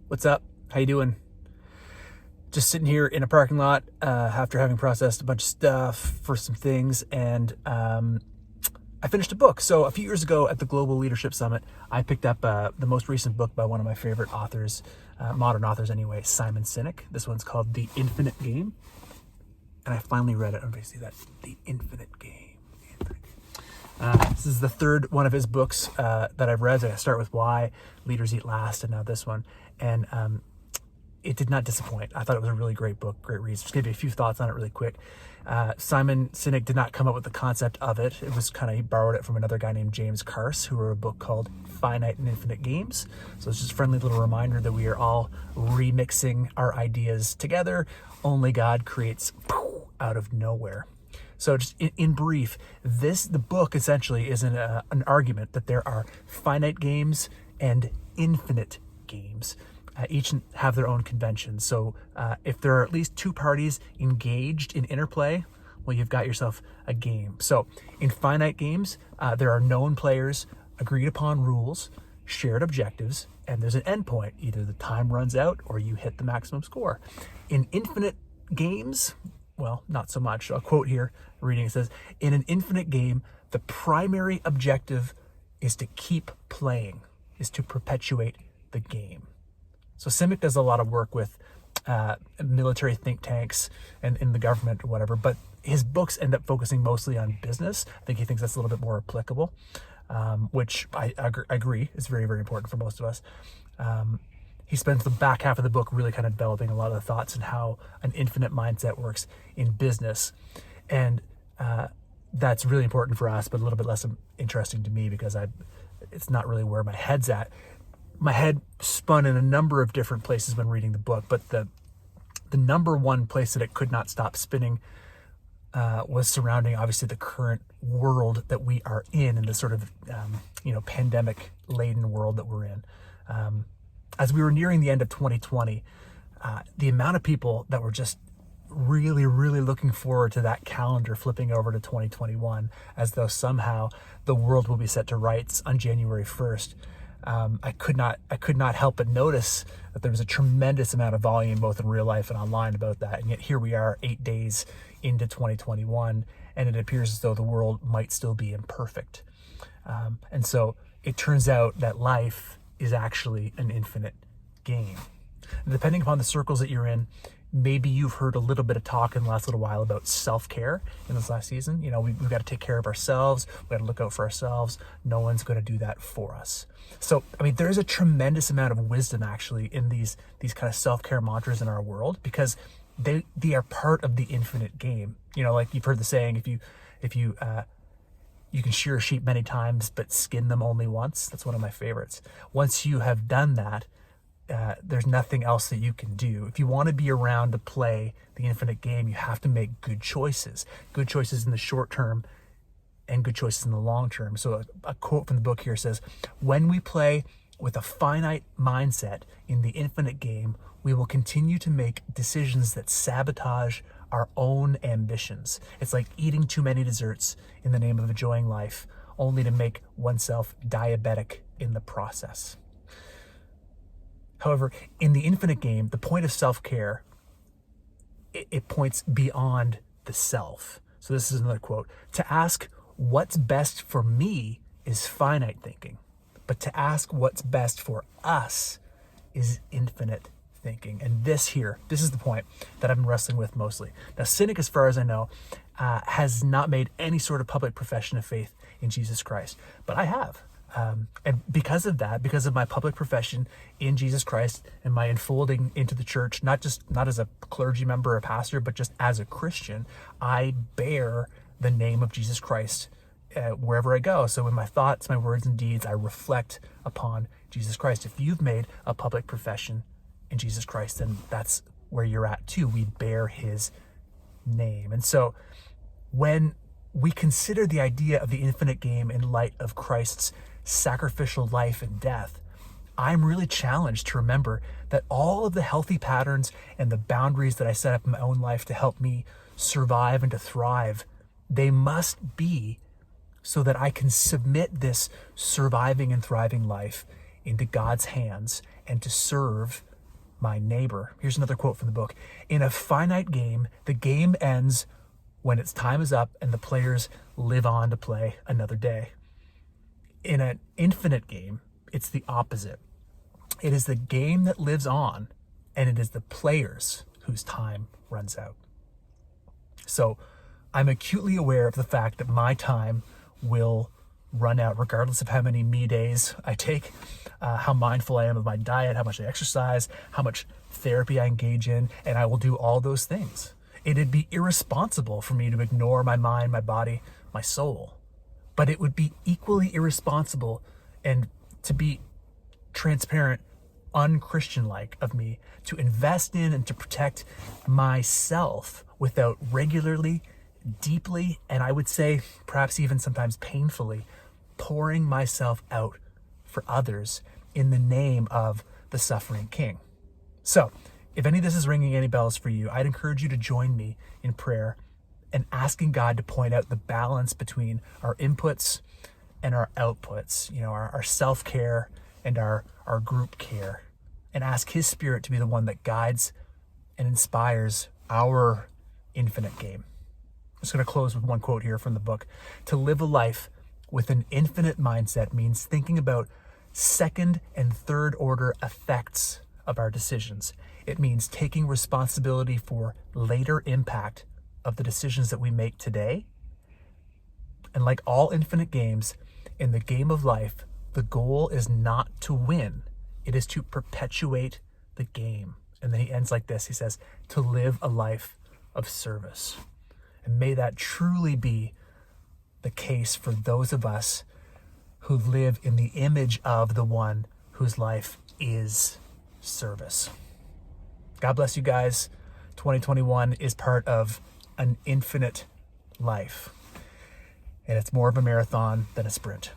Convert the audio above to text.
What's up? How you doing? Just sitting here in a parking lot after having processed a bunch of stuff for some things, and I finished a book. So a few years ago at the Global Leadership Summit, I picked up the most recent book by one of my favorite authors, modern authors anyway, Simon Sinek. This one's called The Infinite Game, and I finally read it. Everybody see that? The Infinite Game. This is the third one of his books that I've read. I start with Why Leaders Eat Last, and now this one. And it did not disappoint. I thought it was a really great book, great read. Just give you a few thoughts on it really quick. Simon Sinek did not come up with the concept of it. It was he borrowed it from another guy named James Carse, who wrote a book called Finite Infinite Games. So it's just a friendly little reminder that we are all remixing our ideas together. Only God creates out of nowhere. So just in brief, the book essentially is an argument that there are finite games and infinite games. Each have their own conventions. So if there are at least two parties engaged in interplay, well, you've got yourself a game. So in finite games, there are known players, agreed upon rules, shared objectives, and there's an endpoint. Either the time runs out or you hit the maximum score. In infinite games, well, not so much. A quote here, reading, it says, in an infinite game, the primary objective is to keep playing, is to perpetuate the game. So Sinek does a lot of work with military think tanks and in the government or whatever, but his books end up focusing mostly on business. I think he thinks that's a little bit more applicable, which I agree is very, very important for most of us. He spends the back half of the book really kind of developing a lot of the thoughts and how an infinite mindset works in business. And that's really important for us, but a little bit less interesting to me because it's not really where my head's at. My head spun in a number of different places when reading the book, but the number one place that it could not stop spinning was surrounding, obviously, the current world that we are in the sort of, pandemic-laden world that we're in. As we were nearing the end of 2020, the amount of people that were just really, really looking forward to that calendar flipping over to 2021, as though somehow the world will be set to rights on January 1st. I could not help but notice that there was a tremendous amount of volume, both in real life and online, about that. And yet here we are 8 days into 2021, and it appears as though the world might still be imperfect. And so it turns out that life is actually an infinite game. Depending upon the circles that you're in, maybe you've heard a little bit of talk in the last little while about self-care in this last season. We've got to take care of ourselves. We've got to look out for ourselves. No one's going to do that for us. So, there's a tremendous amount of wisdom actually in these kind of self-care mantras in our world, because they are part of the infinite game. Like you've heard the saying, if you can shear a sheep many times, but skin them only once. That's one of my favorites. Once you have done that, there's nothing else that you can do. If you want to be around to play the infinite game, you have to make good choices in the short term and good choices in the long term. So a quote from the book here says, when we play with a finite mindset in the infinite game, we will continue to make decisions that sabotage our own ambitions. It's like eating too many desserts in the name of enjoying life, only to make oneself diabetic in the process. However, in the infinite game, the point of self-care, it points beyond the self. So this is another quote. To ask what's best for me is finite thinking, but to ask what's best for us is infinite thinking. And this is the point that I've been wrestling with mostly. Now, Sinek, as far as I know, has not made any sort of public profession of faith in Jesus Christ, but I have. And because of that, because of my public profession in Jesus Christ and my enfolding into the church, not as a clergy member or pastor, but just as a Christian, I bear the name of Jesus Christ wherever I go. So in my thoughts, my words and deeds, I reflect upon Jesus Christ. If you've made a public profession in Jesus Christ, then that's where you're at too. We bear his name. And so when we consider the idea of the infinite game in light of Christ's sacrificial life and death, I'm really challenged to remember that all of the healthy patterns and the boundaries that I set up in my own life to help me survive and to thrive, they must be so that I can submit this surviving and thriving life into God's hands and to serve my neighbor. Here's another quote from the book. In a finite game, the game ends when its time is up and the players live on to play another day. In an infinite game, it's the opposite. It is the game that lives on, and it is the players whose time runs out. So I'm acutely aware of the fact that my time will run out regardless of how many me days I take, how mindful I am of my diet, how much I exercise, how much therapy I engage in, and I will do all those things. It'd be irresponsible for me to ignore my mind, my body, my soul. But it would be equally irresponsible and, to be transparent, unchristian-like of me to invest in and to protect myself without regularly, deeply, and I would say perhaps even sometimes painfully, pouring myself out for others in the name of the suffering King. So, if any of this is ringing any bells for you, I'd encourage you to join me in prayer and asking God to point out the balance between our inputs and our outputs, our self-care and our group care, and ask His Spirit to be the one that guides and inspires our infinite game. I'm just going to close with one quote here from the book. To live a life with an infinite mindset means thinking about second and third order effects of our decisions. It means taking responsibility for later impact of the decisions that we make today. And like all infinite games, in the game of life, the goal is not to win. It is to perpetuate the game. And then he ends like this. He says, to live a life of service. And may that truly be the case for those of us who live in the image of the one whose life is service. God bless you guys. 2021 is part of an infinite life. And it's more of a marathon than a sprint.